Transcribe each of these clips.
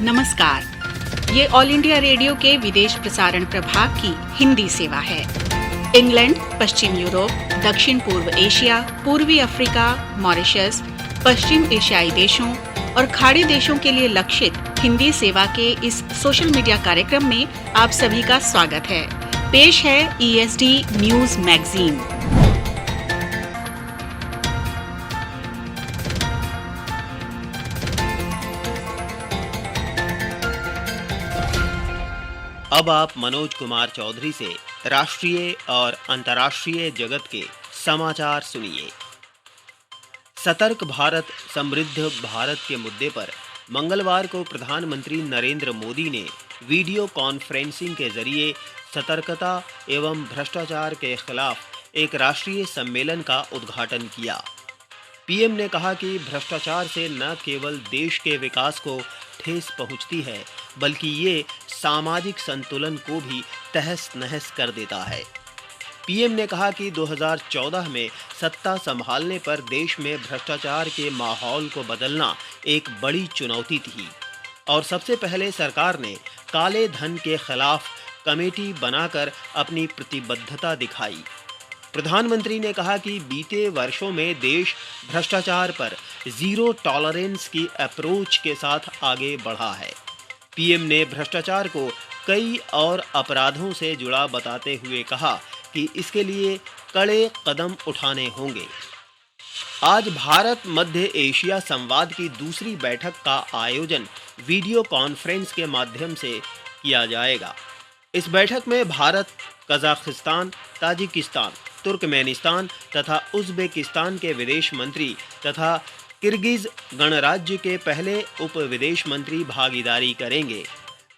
नमस्कार, ये all India radio के विदेश प्रसारण प्रभाग की हिंदी सेवा है। इंग्लैंड, पश्चिम यूरोप, दक्षिण पूर्व एशिया, पूर्वी अफ्रीका, मॉरिशस, पश्चिम एशियाई देशों और खाड़ी देशों के लिए लक्षित हिंदी सेवा के इस सोशल मीडिया कार्यक्रम में आप सभी का स्वागत है। पेश है ESD न्यूज मैगजीन। अब आप मनोज कुमार चौधरी से राष्ट्रीय और अंतर्राष्ट्रीय जगत के समाचार सुनिए। सतर्क भारत, समृद्ध भारत के मुद्दे पर मंगलवार को प्रधानमंत्री नरेंद्र मोदी ने वीडियो कॉन्फ्रेंसिंग के जरिए सतर्कता एवं भ्रष्टाचार के खिलाफ एक राष्ट्रीय सम्मेलन का उद्घाटन किया। पीएम ने कहा कि भ्रष्टाचार से न केवल देश के विकास को ठेस पहुंचती है, बल्कि ये सामाजिक संतुलन को भी तहस नहस कर देता है। पीएम ने कहा कि 2014 में सत्ता संभालने पर देश में भ्रष्टाचार के माहौल को बदलना एक बड़ी चुनौती थी और सबसे पहले सरकार ने काले धन के खिलाफ कमेटी बनाकर अपनी प्रतिबद्धता दिखाई। प्रधानमंत्री ने कहा कि बीते वर्षों में देश भ्रष्टाचार पर जीरो टॉलरेंस की अप्रोच के साथ आगे बढ़ा है। पीएम ने भ्रष्टाचार को कई और अपराधों से जुड़ा बताते हुए कहा कि इसके लिए कड़े कदम उठाने होंगे। आज भारत मध्य एशिया संवाद की दूसरी बैठक का आयोजन वीडियो कॉन्फ्रेंस के माध्यम से किया जाएगा। इस बैठक में भारत, कजाकिस्तान, ताजिकिस्तान, तुर्कमेनिस्तान तथा उज़्बेकिस्तान के विदेश मंत्री तथा किर्गिज गणराज्य के पहले उप विदेश मंत्री भागीदारी करेंगे।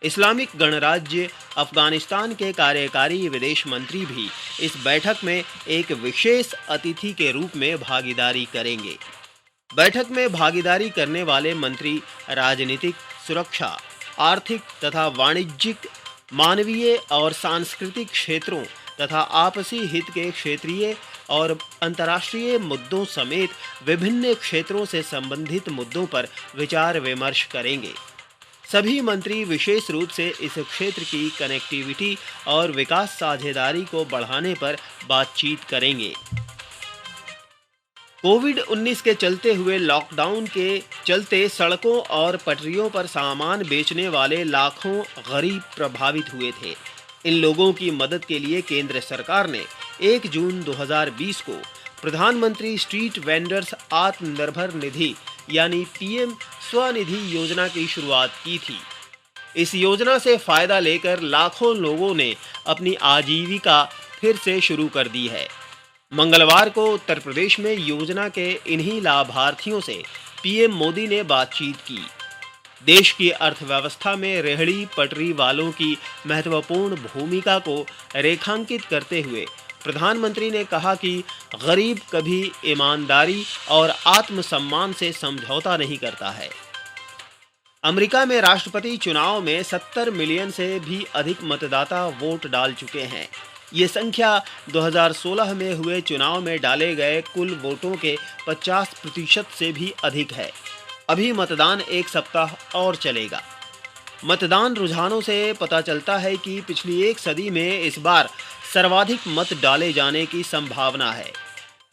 इस्लामिक गणराज्य अफगानिस्तान के कार्यकारी विदेश मंत्री भी इस बैठक में एक विशेष अतिथि के रूप में भागीदारी करेंगे। बैठक में भागीदारी करने वाले मंत्री राजनीतिक, सुरक्षा, आर्थिक तथा वाणिज्यिक, मानवीय और सांस्कृतिक क्षेत्रों तथा आपसी हित के क्षेत्रीय और अंतर्राष्ट्रीय मुद्दों समेत विभिन्न क्षेत्रों से संबंधित मुद्दों पर विचार विमर्श करेंगे। सभी मंत्री विशेष रूप से इस क्षेत्र की कनेक्टिविटी और विकास साझेदारी को बढ़ाने पर बातचीत करेंगे। कोविड-19 के चलते हुए लॉकडाउन के चलते सड़कों और पटरियों पर सामान बेचने वाले लाखों गरीब प्रभावित हुए थे। इन लोगों की मदद के लिए केंद्र सरकार ने 1 जून 2020 को प्रधानमंत्री स्ट्रीट वेंडर्स आत्मनिर्भर निधि यानी पीएम स्वनिधि योजना की शुरुआत की थी। इस योजना से फायदा लेकर लाखों लोगों ने अपनी आजीविका फिर से शुरू कर दी है। मंगलवार को उत्तर प्रदेश में योजना के इन्हीं लाभार्थियों से पीएम मोदी ने बातचीत की। देश की अर्थव्यवस्था में रेहड़ी पटरी वालों की महत्वपूर्ण भूमिका को रेखांकित करते हुए प्रधानमंत्री ने कहा कि गरीब कभी ईमानदारी और आत्मसम्मान से समझौता नहीं करता है। अमेरिका में राष्ट्रपति चुनाव में 70 मिलियन से भी अधिक मतदाता वोट डाल चुके हैं। ये संख्या 2016 में हुए चुनाव में डाले गए कुल वोटों के 50% से भी अधिक है। अभी मतदान एक सप्ताह और चलेगा। मतदान रुझानों से पता चलता है कि पिछली एक सदी में इस बार सर्वाधिक मत डाले जाने की संभावना है।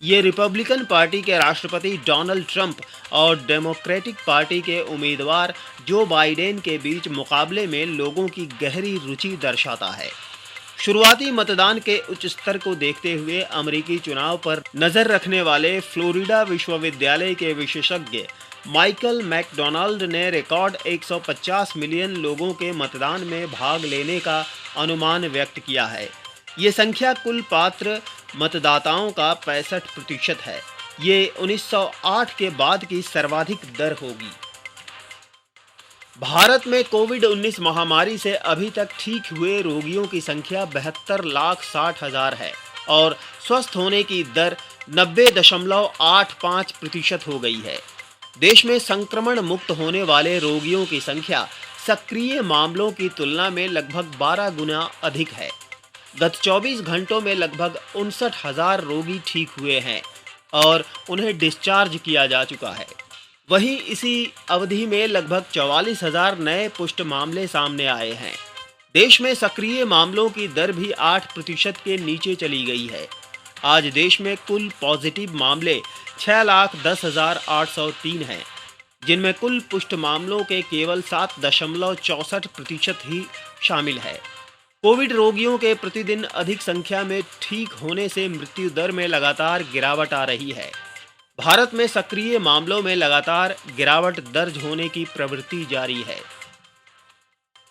ये रिपब्लिकन पार्टी के राष्ट्रपति डोनाल्ड ट्रंप और डेमोक्रेटिक पार्टी के उम्मीदवार जो बाइडेन के बीच मुकाबले में लोगों की गहरी रुचि दर्शाता है। शुरुआती मतदान के उच्च स्तर को देखते हुए अमेरिकी चुनाव पर नजर रखने वाले फ्लोरिडा विश्वविद्यालय के विशेषज्ञ माइकल मैकडोनाल्ड ने रिकॉर्ड 150 मिलियन लोगों के मतदान में भाग लेने का अनुमान व्यक्त किया है। ये संख्या कुल पात्र मतदाताओं का 65% है। ये 1908 के बाद की सर्वाधिक दर होगी। भारत में कोविड-19 महामारी से अभी तक ठीक हुए रोगियों की संख्या 72,60,000 है और स्वस्थ होने की दर 90.85% हो गई है। देश में संक्रमण मुक्त होने वाले रोगियों की संख्या सक्रिय मामलों की तुलना में लगभग 12 गुना अधिक है। गत 24 घंटों में लगभग 59,000 रोगी ठीक हुए हैं और उन्हें डिस्चार्ज किया जा चुका है। वहीं इसी अवधि में लगभग 44,000 नए पुष्ट मामले सामने आए हैं। देश में सक्रिय मामलों की दर भी 8% के नीचे चली गई है। आज देश में कुल पॉजिटिव मामले 6,10,803 हैं, जिनमें कुल पुष्ट मामलों के केवल 7.64% ही शामिल है। कोविड रोगियों के प्रतिदिन अधिक संख्या में ठीक होने से मृत्यु दर में लगातार गिरावट आ रही है। भारत में सक्रिय मामलों में लगातार गिरावट दर्ज होने की प्रवृत्ति जारी है।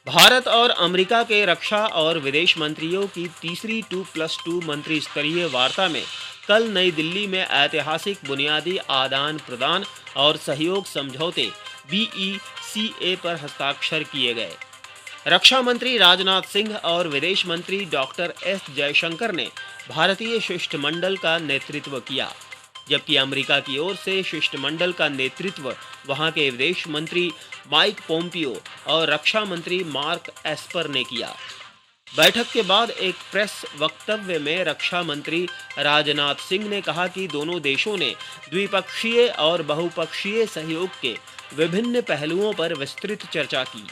भारत और अमेरिका के रक्षा और विदेश मंत्रियों की तीसरी 2+2 मंत्री स्तरीय वार्ता में कल नई दिल्ली में ऐतिहासिक बुनियादी आदान प्रदान और सहयोग समझौते BECA पर हस्ताक्षर किए गए। रक्षा मंत्री राजनाथ सिंह और विदेश मंत्री डॉक्टर S जयशंकर ने भारतीय शिष्टमंडल का नेतृत्व किया, जबकि अमेरिका की ओर से शिष्टमंडल का नेतृत्व वहां के विदेश मंत्री माइक पोम्पियो और रक्षा मंत्री मार्क एस्पर ने किया। बैठक के बाद एक प्रेस वक्तव्य में रक्षा मंत्री राजनाथ सिंह ने कहा कि दोनों देशों ने द्विपक्षीय और बहुपक्षीय सहयोग के विभिन्न पहलुओं पर विस्तृत चर्चा की।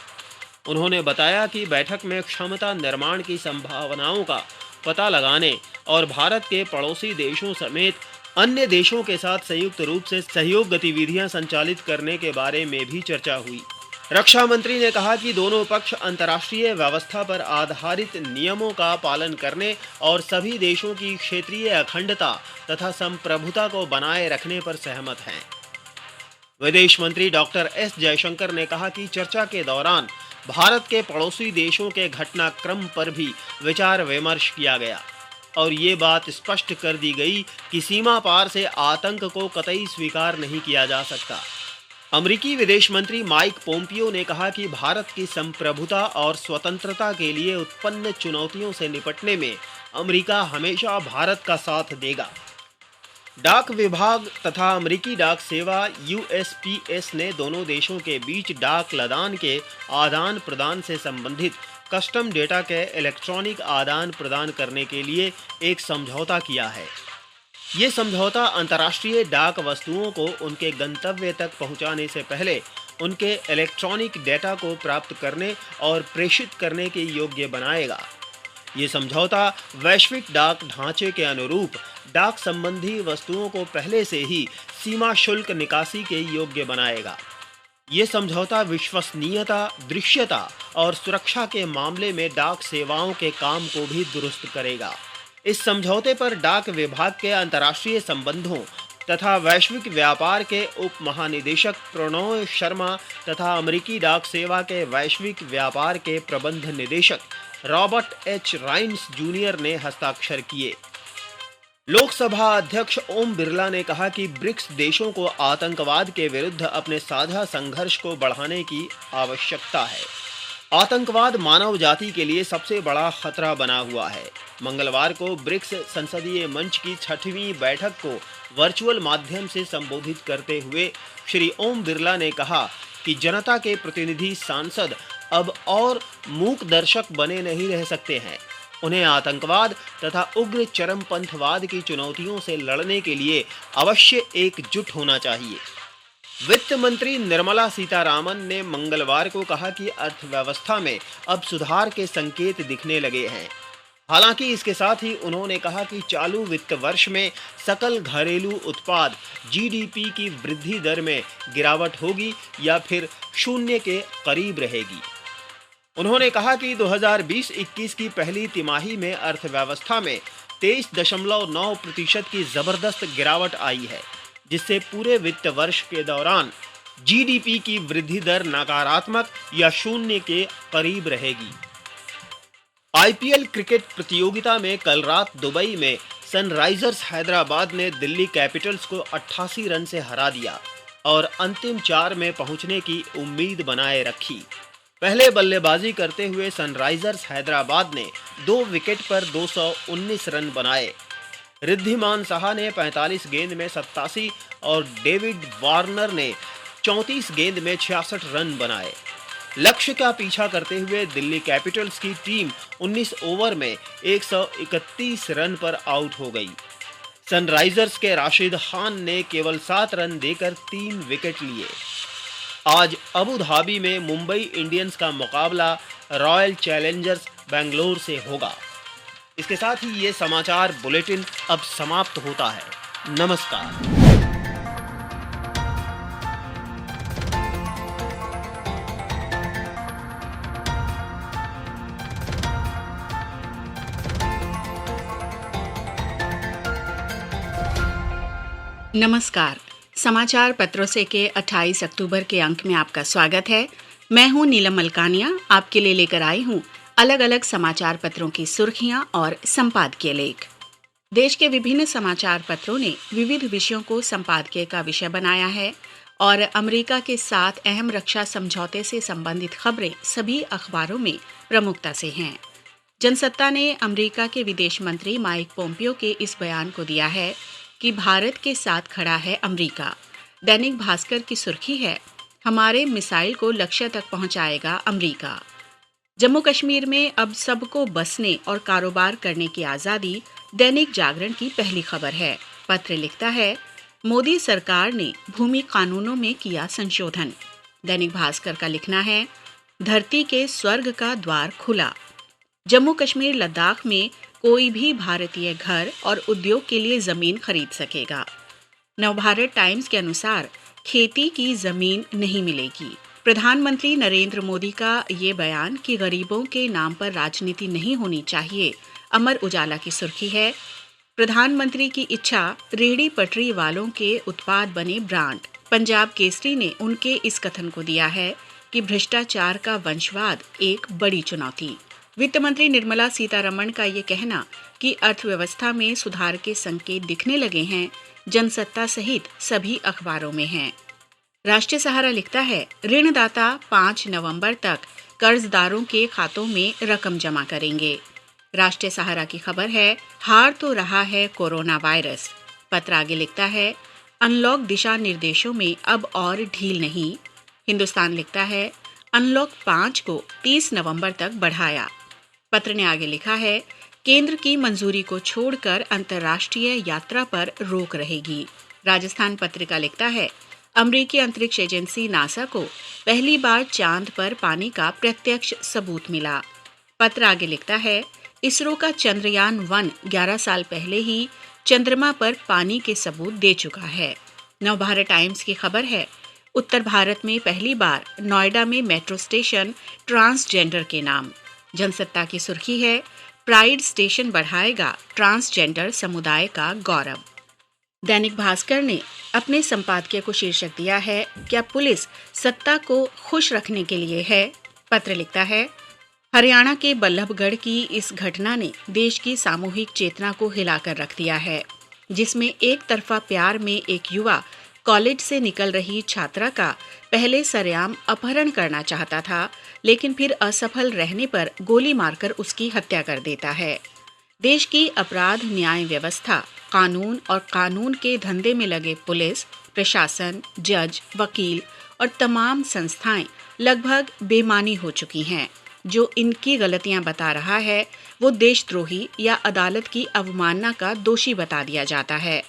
उन्होंने बताया कि बैठक में क्षमता निर्माण की संभावनाओं का पता लगाने और भारत के पड़ोसी देशों समेत अन्य देशों के साथ संयुक्त रूप से सहयोग गतिविधियां संचालित करने के बारे में भी चर्चा हुई। रक्षा मंत्री ने कहा कि दोनों पक्ष अंतर्राष्ट्रीय व्यवस्था पर आधारित नियमों का पालन करने और सभी देशों की क्षेत्रीय अखंडता तथा संप्रभुता को बनाए रखने पर सहमत हैं। विदेश मंत्री डॉक्टर S जयशंकर ने कहा कि चर्चा के दौरान भारत के पड़ोसी देशों के घटनाक्रम पर भी विचार विमर्श किया गया और ये बात स्पष्ट कर दी गई कि सीमा पार से आतंक को कतई स्वीकार नहीं किया जा सकता। अमेरिकी विदेश मंत्री माइक पोम्पियो ने कहा कि भारत की संप्रभुता और स्वतंत्रता के लिए उत्पन्न चुनौतियों से निपटने में अमेरिका हमेशा भारत का साथ देगा। डाक विभाग तथा अमेरिकी डाक सेवा USPS ने दोनों देशों के बीच डाक लदान के आदान प्रदान से संबंधित कस्टम डेटा के इलेक्ट्रॉनिक आदान प्रदान करने के लिए एक समझौता किया है। ये समझौता अंतर्राष्ट्रीय डाक वस्तुओं को उनके गंतव्य तक पहुंचाने से पहले उनके इलेक्ट्रॉनिक डेटा को प्राप्त करने और प्रेषित करने के योग्य बनाएगा। ये समझौता वैश्विक डाक ढांचे के अनुरूप डाक संबंधी वस्तुओं को पहले से ही सीमा शुल्क निकासी के योग्य बनाएगा। ये समझौता विश्वसनीयता, दृश्यता और सुरक्षा के मामले में डाक सेवाओं के काम को भी दुरुस्त करेगा। इस समझौते पर डाक विभाग के अंतर्राष्ट्रीय संबंधों तथा वैश्विक व्यापार के उप महानिदेशक प्रणोय शर्मा तथा अमेरिकी डाक सेवा के वैश्विक व्यापार के प्रबंध निदेशक रॉबर्ट H राइन्स जूनियर ने हस्ताक्षर किए। लोकसभा अध्यक्ष ओम बिरला ने कहा कि ब्रिक्स देशों को आतंकवाद के विरुद्ध अपने साझा संघर्ष को बढ़ाने की आवश्यकता है। आतंकवाद मानव जाति के लिए सबसे बड़ा खतरा बना हुआ है। मंगलवार को ब्रिक्स संसदीय मंच की 6वीं बैठक को वर्चुअल माध्यम से संबोधित करते हुए श्री ओम बिरला ने कहा कि जनता के प्रतिनिधि सांसद अब और मूक दर्शक बने नहीं रह सकते हैं। उन्हें आतंकवाद तथा उग्र चरमपंथवाद की चुनौतियों से लड़ने के लिए अवश्य एकजुट होना चाहिए। वित्त मंत्री निर्मला सीतारामन ने मंगलवार को कहा कि अर्थव्यवस्था में अब सुधार के संकेत दिखने लगे हैं। हालांकि इसके साथ ही उन्होंने कहा कि चालू वित्त वर्ष में सकल घरेलू उत्पाद GDP की वृद्धि दर में गिरावट होगी या फिर शून्य के करीब रहेगी। उन्होंने कहा कि 2020-21 की पहली तिमाही में अर्थव्यवस्था में 23.9% की जबरदस्त गिरावट आई है, जिससे पूरे वित्त वर्ष के दौरान GDP की वृद्धि दर नकारात्मक या शून्य के करीब रहेगी। IPL क्रिकेट प्रतियोगिता में कल रात दुबई में सनराइजर्स हैदराबाद ने दिल्ली कैपिटल्स को 88 रन से हरा दिया और अंतिम 4 में पहुंचने की उम्मीद बनाए रखी। पहले बल्लेबाजी करते हुए सनराइजर्स हैदराबाद ने 2 विकेट पर 219 रन बनाए। रिद्धिमान साहा ने 45 गेंद में 87 और डेविड वार्नर ने 34 गेंद में 66 रन बनाए। लक्ष्य का पीछा करते हुए दिल्ली कैपिटल्स की टीम 19 ओवर में 131 रन पर आउट हो गई। सनराइजर्स के राशिद खान ने केवल 7 रन देकर 3 विकेट लिए। आज अबू धाबी में मुंबई इंडियंस का मुकाबला रॉयल चैलेंजर्स बेंगलोर से होगा। इसके साथ ही ये समाचार बुलेटिन अब समाप्त होता है। नमस्कार। नमस्कार। समाचार पत्रों से के 28 अक्टूबर के अंक में आपका स्वागत है। मैं हूं नीलम मलकानिया, आपके लिए लेकर आई हूं अलग अलग समाचार पत्रों की सुर्खियां और संपादकीय लेख। देश के विभिन्न समाचार पत्रों ने विविध विषयों को संपादकीय का विषय बनाया है और अमेरिका के साथ अहम रक्षा समझौते से संबंधित खबरें सभी अखबारों में प्रमुखता से हैं। जनसत्ता ने अमेरिका के विदेश मंत्री माइक पोम्पियो के इस बयान को दिया है कि भारत के साथ खड़ा है अमेरिका। दैनिक भास्कर की सुर्खी है, हमारे मिसाइल को लक्ष्य तक पहुंचाएगा अमेरिका। जम्मू कश्मीर में अब सबको बसने और कारोबार करने की आज़ादी दैनिक जागरण की पहली खबर है। पत्र लिखता है, मोदी सरकार ने भूमि कानूनों में किया संशोधन। दैनिक भास्कर का लिखना है, धरती के स्वर्ग का द्वार खुला। जम्मू कश्मीर लद्दाख में कोई भी भारतीय घर और उद्योग के लिए जमीन खरीद सकेगा। नवभारत टाइम्स के अनुसार खेती की जमीन नहीं मिलेगी। प्रधानमंत्री नरेंद्र मोदी का ये बयान कि गरीबों के नाम पर राजनीति नहीं होनी चाहिए, अमर उजाला की सुर्खी है, प्रधानमंत्री की इच्छा रेहड़ी पटरी वालों के उत्पाद बने ब्रांड। पंजाब केसरी ने उनके इस कथन को दिया है कि भ्रष्टाचार का वंशवाद एक बड़ी चुनौती। वित्त मंत्री निर्मला सीतारमण का ये कहना कि अर्थव्यवस्था में सुधार के संकेत दिखने लगे हैं, जनसत्ता सहित सभी अखबारों में हैं। राष्ट्रीय सहारा लिखता है, ऋणदाता 5 नवंबर तक कर्जदारों के खातों में रकम जमा करेंगे। राष्ट्रीय सहारा की खबर है, हार तो रहा है कोरोना वायरस। पत्र आगे लिखता है, अनलॉक दिशा निर्देशों में अब और ढील नहीं। हिंदुस्तान लिखता है, अनलॉक 5 को 30 नवंबर तक बढ़ाया। पत्र ने आगे लिखा है, केंद्र की मंजूरी को छोड़कर अंतर्राष्ट्रीय यात्रा पर रोक रहेगी। राजस्थान पत्रिका लिखता है, अमेरिकी अंतरिक्ष एजेंसी नासा को पहली बार चांद पर पानी का प्रत्यक्ष सबूत मिला। पत्र आगे लिखता है, इसरो का चंद्रयान 1 11 साल पहले ही चंद्रमा पर पानी के सबूत दे चुका है। नवभारत टाइम्स की खबर है, उत्तर भारत में पहली बार नोएडा में मेट्रो स्टेशन ट्रांसजेंडर के नाम। जनसत्ता की सुर्खी है, प्राइड स्टेशन बढ़ाएगा ट्रांसजेंडर समुदाय का गौरव। दैनिक भास्कर ने अपने संपादकीय को शीर्षक दिया है, क्या पुलिस सत्ता को खुश रखने के लिए है। पत्र लिखता है, हरियाणा के बल्लभगढ़ की इस घटना ने देश की सामूहिक चेतना को हिलाकर रख दिया है, जिसमें एक तरफा प्यार में एक युवा कॉलेज से निकल रही छात्रा का पहले सरेआम अपहरण करना चाहता था, लेकिन फिर असफल रहने पर गोली मारकर उसकी हत्या कर देता है। देश की अपराध न्याय व्यवस्था, कानून और कानून के धंधे में लगे पुलिस, प्रशासन, जज, वकील और तमाम संस्थाएं लगभग बेमानी हो चुकी हैं। जो इनकी गलतियां बता रहा है, वो देशद्रोही या अदालत की अवमानना का दोषी बता दिया जाता है।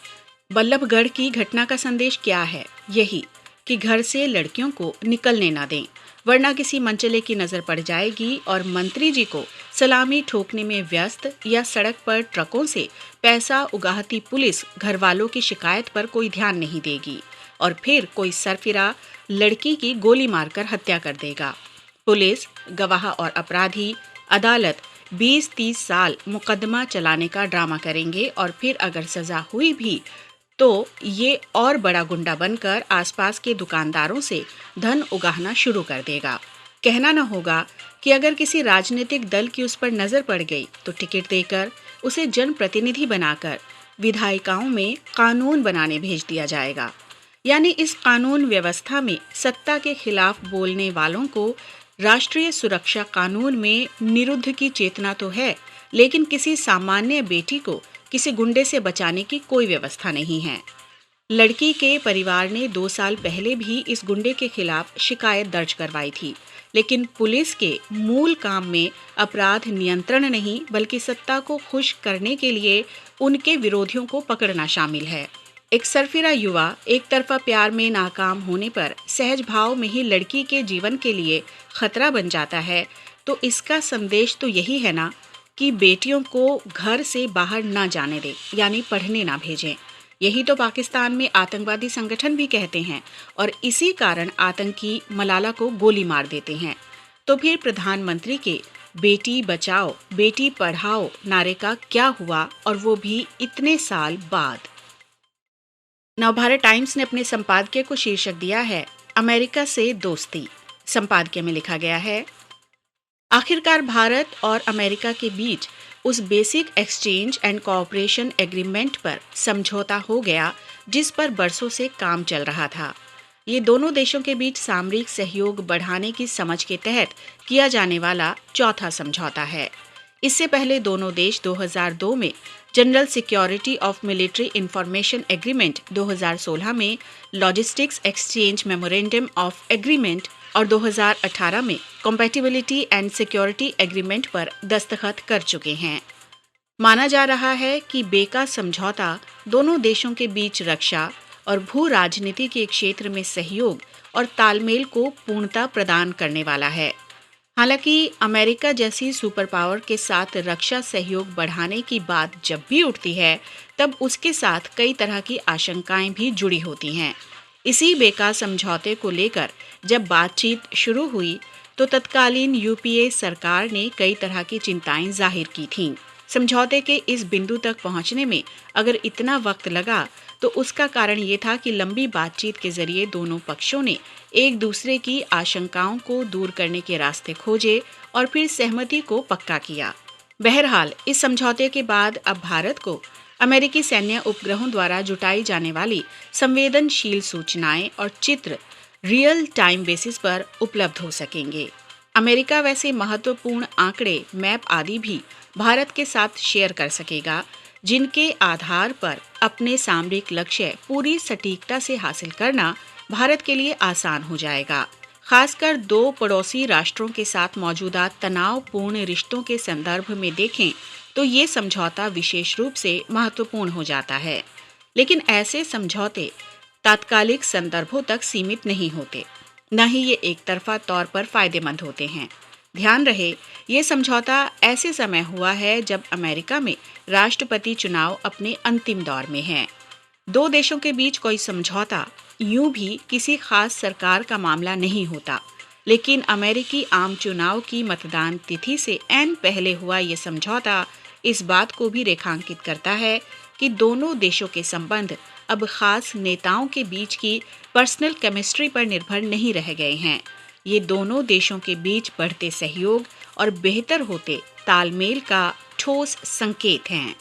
बल्लभगढ़ की घटना का संदेश क्या है? यही कि घर से लड़कियों को निकलने ना दें, वरना किसी मनचले की नजर पड़ जाएगी और मंत्री जी को सलामी ठोकने में व्यस्त या सड़क पर ट्रकों से पैसा उगाहती पुलिस घर वालों की शिकायत पर कोई ध्यान नहीं देगी और फिर कोई सरफिरा लड़की की गोली मारकर हत्या कर देगा। पुलिस, गवाह और अपराधी, अदालत 20-30 साल मुकदमा चलाने का ड्रामा करेंगे और फिर अगर सजा हुई भी तो ये और बड़ा गुंडा बनकर आसपास के दुकानदारों से धन उगाहना शुरू कर देगा। कहना न होगा कि अगर किसी राजनीतिक दल की उस पर नजर पड़ गई तो टिकट देकर उसे जनप्रतिनिधि बनाकर विधायिकाओं में कानून बनाने भेज दिया जाएगा। यानी इस कानून व्यवस्था में सत्ता के खिलाफ बोलने वालों को राष्ट्रीय सुरक्षा कानून में निरुद्ध की चेतना तो है, लेकिन किसी सामान्य बेटी को किसी गुंडे से बचाने की कोई व्यवस्था नहीं है। लड़की के परिवार ने 2 साल पहले भी इस गुंडे के खिलाफ शिकायत दर्ज करवाई थी, लेकिन पुलिस के मूल काम में अपराध नियंत्रण नहीं बल्कि सत्ता को खुश करने के लिए उनके विरोधियों को पकड़ना शामिल है। एक सरफिरा युवा एक तरफा प्यार में नाकाम होने पर सहज भाव में ही लड़की के जीवन के लिए खतरा बन जाता है, तो इसका संदेश तो यही है ना कि बेटियों को घर से बाहर ना जाने दें, यानी पढ़ने ना भेजें। यही तो पाकिस्तान में आतंकवादी संगठन भी कहते हैं और इसी कारण आतंकी मलाला को गोली मार देते हैं। तो फिर प्रधानमंत्री के बेटी बचाओ बेटी पढ़ाओ नारे का क्या हुआ, और वो भी इतने साल बाद। नवभारत टाइम्स ने अपने संपादकीय को शीर्षक दिया है अमेरिका से दोस्ती। संपादकीय में लिखा गया है, आखिरकार भारत और अमेरिका के बीच उस basic exchange and cooperation agreement पर समझौता हो गया जिस पर बरसों से काम चल रहा था। ये दोनों देशों के बीच सामरिक सहयोग बढ़ाने की समझ के तहत किया जाने वाला चौथा समझौता है। इससे पहले दोनों देश 2002 में general security of military information agreement, 2016 में logistics exchange memorandum of agreement और 2018 में कॉम्पैटिबिलिटी एंड सिक्योरिटी एग्रीमेंट पर दस्तखत कर चुके हैं। माना जा रहा है कि बेका समझौता दोनों देशों के बीच रक्षा और भू राजनीति के क्षेत्र में सहयोग और तालमेल को पूर्णता प्रदान करने वाला है। हालांकि अमेरिका जैसी सुपर पावर के साथ रक्षा सहयोग बढ़ाने की बात जब भी उठती है, तब उसके साथ कई तरह की आशंकाएं भी जुड़ी होती हैं। इसी बेका समझौते को लेकर जब बातचीत शुरू हुई तो तत्कालीन यूपीए सरकार ने कई तरह की चिंताएं जाहिर की थीं। समझौते के इस बिंदु तक पहुंचने में अगर इतना वक्त लगा तो उसका कारण ये था कि लंबी बातचीत के जरिए दोनों पक्षों ने एक दूसरे की आशंकाओं को दूर करने के रास्ते खोजे और फिर सहमति को पक्का किया। बहरहाल इस समझौते के बाद अब भारत को अमेरिकी सैन्य उपग्रहों द्वारा जुटाई जाने वाली संवेदनशील सूचनाएं और चित्र रियल टाइम बेसिस पर उपलब्ध हो सकेंगे। अमेरिका वैसे महत्वपूर्ण आंकड़े, मैप आदि भी भारत के साथ शेयर कर सकेगा, जिनके आधार पर अपने सामरिक लक्ष्य पूरी सटीकता से हासिल करना भारत के लिए आसान हो जाएगा। खासकर दो पड़ोसी राष्ट्रों के साथ मौजूदा तनावपूर्ण रिश्तों के संदर्भ में देखें तो ये समझौता विशेष रूप से महत्वपूर्ण हो जाता है। लेकिन ऐसे समझौते तात्कालिक संदर्भों तक सीमित नहीं होते, न ही ये एक तरफा तौर पर फायदेमंद होते हैं। ध्यान रहे, ये समझौता ऐसे समय हुआ है जब अमेरिका में राष्ट्रपति चुनाव अपने अंतिम दौर में हैं। दो देशों के बीच कोई समझौता यूं भी किसी खास सरकार का मामला नहीं होता, लेकिन अमेरिकी आम चुनाव की मतदान तिथि से ऐन पहले हुआ ये समझौता इस बात को भी रेखांकित करता है कि दोनों देशों के संबंध अब खास नेताओं के बीच की पर्सनल केमिस्ट्री पर निर्भर नहीं रह गए हैं। ये दोनों देशों के बीच बढ़ते सहयोग और बेहतर होते तालमेल का ठोस संकेत हैं।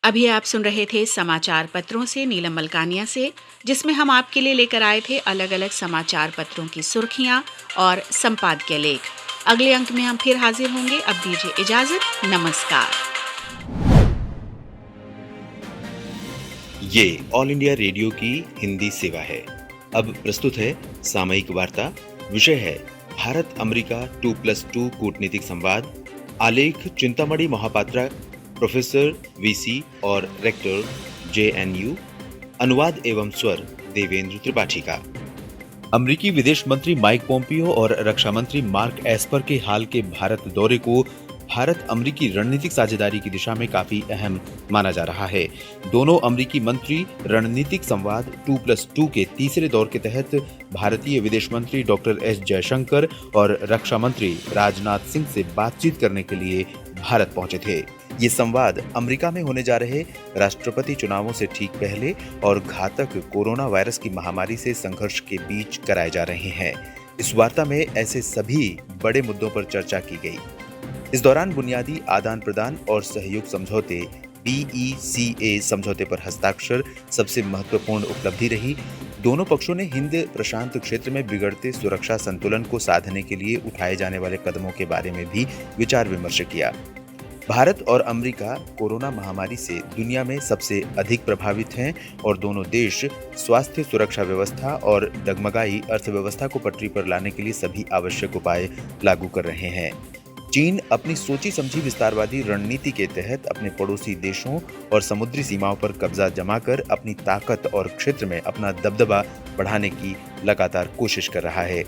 अभी आप सुन रहे थे समाचार पत्रों से नीलम मलकानिया से, जिसमें हम आपके लिए लेकर आए थे अलग अलग समाचार पत्रों की सुर्खियां और संपादकीय लेख। अगले अंक में हम फिर हाजिर होंगे। अब दीजिए इजाजत, नमस्कार। ये ऑल इंडिया रेडियो की हिंदी सेवा है। अब प्रस्तुत है सामयिक वार्ता। विषय है भारत अमेरिका 2+2 कूटनीतिक संवाद। आलेख चिंतामणि महापात्रा, प्रोफेसर वीसी और रेक्टर JNU। अनुवाद एवं स्वर देवेंद्र त्रिपाठी का। अमेरिकी विदेश मंत्री माइक पोम्पियो और रक्षा मंत्री मार्क एस्पर के हाल के भारत दौरे को भारत अमेरिकी रणनीतिक साझेदारी की दिशा में काफी अहम माना जा रहा है। दोनों अमेरिकी मंत्री रणनीतिक संवाद 2+2 के तीसरे दौर के तहत भारतीय विदेश मंत्री डॉक्टर S जयशंकर और रक्षा मंत्री राजनाथ सिंह से बातचीत करने के लिए भारत पहुंचे थे। ये संवाद अमेरिका में होने जा रहे राष्ट्रपति चुनावों से ठीक पहले और घातक कोरोना वायरस की महामारी से संघर्ष के बीच कराए जा रहे हैं। इस वार्ता में ऐसे सभी बड़े मुद्दों पर चर्चा की गई। इस दौरान बुनियादी आदान प्रदान और सहयोग समझौते BECA समझौते पर हस्ताक्षर सबसे महत्वपूर्ण उपलब्धि रही। दोनों पक्षों ने हिंद प्रशांत क्षेत्र में बिगड़ते सुरक्षा संतुलन को साधने के लिए उठाए जाने वाले कदमों के बारे में भी विचार विमर्श किया। भारत और अमेरिका कोरोना महामारी से दुनिया में सबसे अधिक प्रभावित हैं और दोनों देश स्वास्थ्य सुरक्षा व्यवस्था और डगमगाई अर्थव्यवस्था को पटरी पर लाने के लिए सभी आवश्यक उपाय लागू कर रहे हैं। चीन अपनी सोची समझी विस्तारवादी रणनीति के तहत अपने पड़ोसी देशों और समुद्री सीमाओं पर कब्जा जमाकर अपनी ताकत और क्षेत्र में अपना दबदबा बढ़ाने की लगातार कोशिश कर रहा है।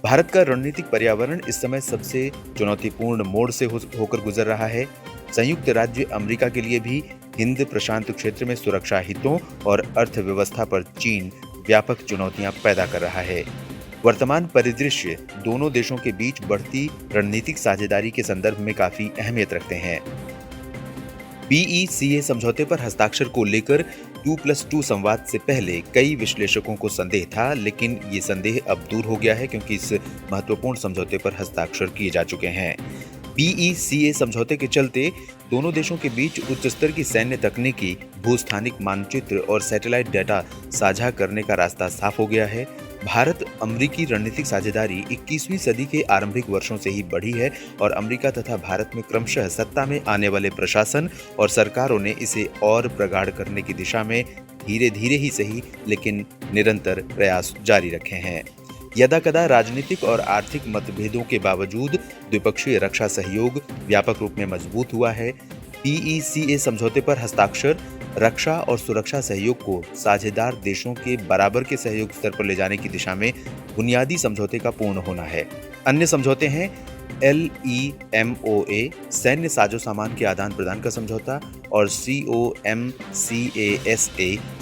भारत का रणनीतिक पर्यावरण इस समय सबसे चुनौतीपूर्ण मोड़ से होकर गुजर रहा है। संयुक्त राज्य अमेरिका के लिए भी हिंद प्रशांत क्षेत्र में सुरक्षा हितों और अर्थव्यवस्था पर चीन व्यापक चुनौतियां पैदा कर रहा है। वर्तमान परिदृश्य दोनों देशों के बीच बढ़ती रणनीतिक साझेदारी के संदर्भ में काफी अहमियत रखते हैं। PECA समझौते पर हस्ताक्षर को लेकर 2+2 संवाद से पहले कई विश्लेषकों को संदेह था, लेकिन ये संदेह अब दूर हो गया है क्योंकि इस महत्वपूर्ण समझौते पर हस्ताक्षर किए जा चुके हैं। PECA समझौते के चलते दोनों देशों के बीच उच्च स्तर की सैन्य तकनीकी, भूस्थानिक मानचित्र और सैटेलाइट डेटा साझा करने का रास्ता साफ हो गया है। भारत अमेरिकी रणनीतिक साझेदारी 21वीं सदी के आरंभिक वर्षों से ही बढ़ी है और अमेरिका तथा भारत में क्रमशः सत्ता में आने वाले प्रशासन और सरकारों ने इसे और प्रगाढ़ करने की दिशा में धीरे धीरे ही सही लेकिन निरंतर प्रयास जारी रखे हैं। यदाकदा राजनीतिक और आर्थिक मतभेदों के बावजूद द्विपक्षीय रक्षा सहयोग व्यापक रूप में मजबूत हुआ है। PECA समझौते पर हस्ताक्षर रक्षा और सुरक्षा सहयोग को साझेदार देशों के बराबर के सहयोग स्तर पर ले जाने की दिशा में बुनियादी समझौते का पूर्ण होना है। अन्य समझौते हैं LEMOA सैन्य साजो सामान के आदान प्रदान का समझौता और COMCASA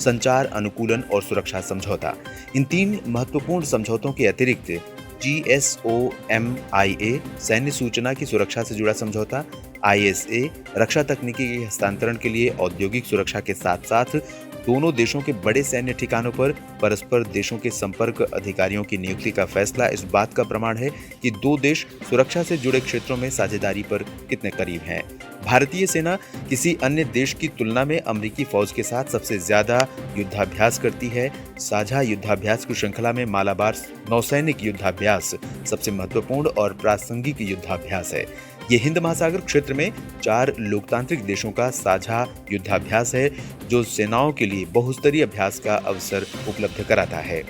संचार अनुकूलन और सुरक्षा समझौता। इन तीन महत्वपूर्ण समझौतों के अतिरिक्त GSOMIA सैन्य सूचना की सुरक्षा से जुड़ा समझौता, ISA रक्षा तकनीकी के हस्तांतरण के लिए औद्योगिक सुरक्षा के साथ साथ दोनों देशों के बड़े सैन्य ठिकानों पर परस्पर देशों के संपर्क अधिकारियों की नियुक्ति का फैसला इस बात का प्रमाण है कि दो देश सुरक्षा से जुड़े क्षेत्रों में साझेदारी पर कितने करीब हैं। भारतीय सेना किसी अन्य देश की तुलना में अमेरिकी फौज के साथ सबसे ज्यादा युद्धाभ्यास करती है। साझा युद्धाभ्यास की श्रृंखला में मालाबार नौसैनिक युद्धाभ्यास सबसे महत्वपूर्ण और प्रासंगिक युद्धाभ्यास है। ये हिंद महासागर क्षेत्र में 4 लोकतांत्रिक देशों का साझा युद्धाभ्यास है जो सेनाओं के लिए बहुस्तरीय अभ्यास का अवसर उपलब्ध कराता है।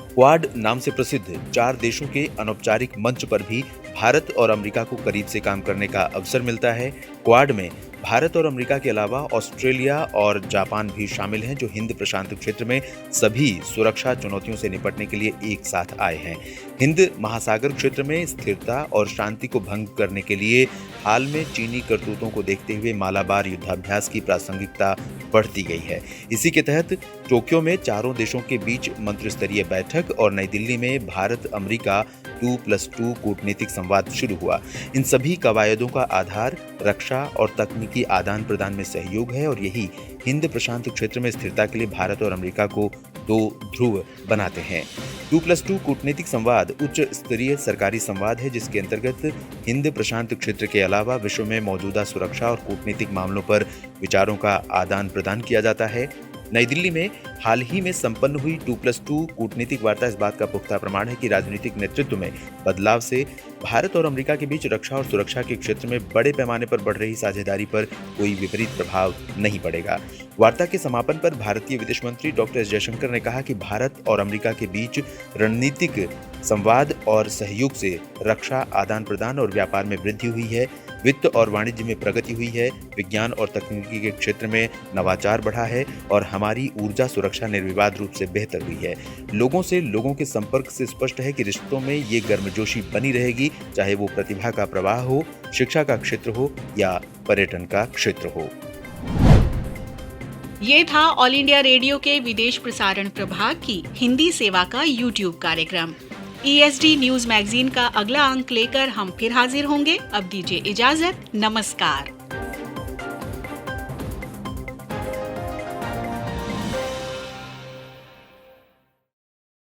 क्वाड नाम से प्रसिद्ध 4 देशों के अनौपचारिक मंच पर भी भारत और अमेरिका को करीब से काम करने का अवसर मिलता है। क्वाड में भारत और अमेरिका के अलावा ऑस्ट्रेलिया और जापान भी शामिल हैं जो हिंद प्रशांत क्षेत्र में सभी सुरक्षा चुनौतियों से निपटने के लिए एक साथ आए हैं। हिंद महासागर क्षेत्र में स्थिरता और शांति को भंग करने के लिए हाल में चीनी करतूतों को देखते हुए मालाबार युद्धाभ्यास की प्रासंगिकता बढ़ती गई है। इसी के तहत टोक्यो में चारों देशों के बीच मंत्रिस्तरीय बैठक और नई दिल्ली में भारत अमेरिका 2+2 कूटनीतिक संवाद शुरू हुआ। इन सभी कवायदों का आधार रक्षा और तकनीकी आदान प्रदान में सहयोग है और यही हिंद प्रशांत क्षेत्र में स्थिरता के लिए भारत और अमेरिका को 2 ध्रुव बनाते हैं। 2+2 कूटनीतिक संवाद उच्च स्तरीय सरकारी संवाद है जिसके अंतर्गत हिंद प्रशांत क्षेत्र के अलावा विश्व में मौजूदा सुरक्षा और कूटनीतिक मामलों पर विचारों का आदान प्रदान किया जाता है। नई दिल्ली में हाल ही में संपन्न हुई 2+2 कूटनीतिक वार्ता इस बात का पुख्ता प्रमाण है कि राजनीतिक नेतृत्व में बदलाव से भारत और अमेरिका के बीच रक्षा और सुरक्षा के क्षेत्र में बड़े पैमाने पर बढ़ रही साझेदारी पर कोई विपरीत प्रभाव नहीं पड़ेगा। वार्ता के समापन पर भारतीय विदेश मंत्री डॉक्टर एस जयशंकर ने कहा कि भारत और अमेरिका के बीच रणनीतिक संवाद और सहयोग से रक्षा आदान प्रदान और व्यापार में वृद्धि हुई है, वित्त और वाणिज्य में प्रगति हुई है, विज्ञान और तकनीकी के क्षेत्र में नवाचार बढ़ा है और हमारी ऊर्जा सुरक्षा निर्विवाद रूप से बेहतर हुई है। लोगों से लोगों के संपर्क से स्पष्ट है कि रिश्तों में ये गर्मजोशी बनी रहेगी, चाहे वो प्रतिभा का प्रवाह हो, शिक्षा का क्षेत्र हो या पर्यटन का क्षेत्र हो। ये था ऑल इंडिया रेडियो के विदेश प्रसारण प्रभाग की हिंदी सेवा का YouTube कार्यक्रम। ESD न्यूज मैगजीन का अगला अंक लेकर हम फिर हाजिर होंगे। अब दीजिए इजाजत, नमस्कार।